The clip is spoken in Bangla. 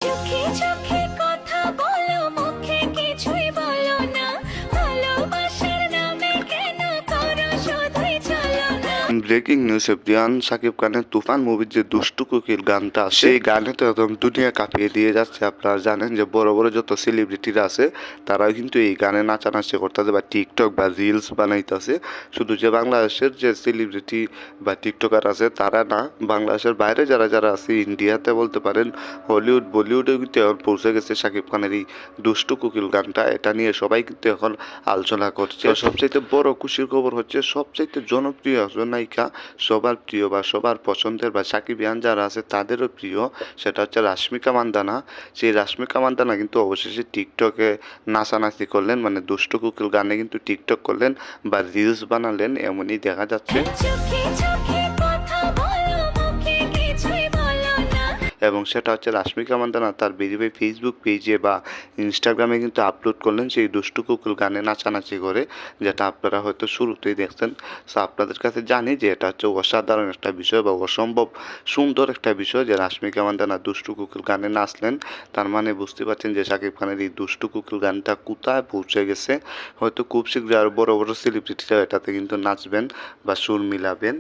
চোখে চোখে কথা বলো, মুখে কিছুই বলো না, ভালোবাসার নামে কেন করো শুধুই চলো না। ব্রেকিং নিউজ এভরিওয়ান, শাকিব খানের তুফান মুভির যে দুষ্টু কোকিল গানটা আছে, সেই গানে তো একদম দুনিয়া কাঁপিয়ে দিয়ে যাচ্ছে। আপনারা জানেন যে বড় বড় যত সেলিব্রিটিরা আছে তারাও কিন্তু এই গানে নাচানাচি করতেছে বা টিকটক বা রিলস বানাইতেছে। শুধু যে বাংলাদেশের যে সেলিব্রিটি বা টিকটকার আছে তারা না, বাংলাদেশের বাইরে যারা যারা আছে, ইন্ডিয়াতে বলতে পারেন, হলিউড বলিউডেও কিন্তু এখন পৌঁছে গেছে শাকিব খানের এই দুষ্টু কোকিল গানটা। এটা নিয়ে সবাই কিন্তু এখন আলোচনা করছে। সবচাইতে বড় খুশির খবর হচ্ছে সবচাইতে জনপ্রিয় একজন নায়িকা, সবার প্রিয় বা সবার পছন্দের বা সাকিবিয়ান যারা আছে তাদেরও প্রিয়, সেটা হচ্ছে রাশ্মিকা মান্দানা। সেই রাশ্মিকা মান্দানা কিন্তু অবশেষে টিকটকে নাচানাচি করলেন, মানে দুষ্টু কোকিল গানে কিন্তু টিকটক করলেন বা রিলস বানালেন, এমনই দেখা যাচ্ছে। চোখে চোখে কথা বলো, মুখে কিছুই বলো না। এবং সেটা হচ্ছে রাশ্মিকা মান্দানা তার বেরিয়ে ফেসবুক পেজে বা ইনস্টাগ্রামে কিন্তু আপলোড করলেন সেই দুষ্টু কুকুর গানে নাচানাচি করে, যেটা আপনারা হয়তো শুরুতেই দেখছেন। সো আপনাদের কাছে জানি যে এটা হচ্ছে অসাধারণ একটা বিষয় বা অসম্ভব সুন্দর একটা বিষয় যে রাশ্মিকা মান্দানা দুষ্টু কুকুর গানে নাচলেন। তার মানে বুঝতে পারছেন যে শাকিব খানের এই দুষ্টু কুকুর গানটা কোথায় পৌঁছে গেছে। হয়তো খুব শীঘ্রই আরও বড় বড় সেলিব্রিটিরা এটাতে কিন্তু নাচবেন বা সুর মিলাবেন।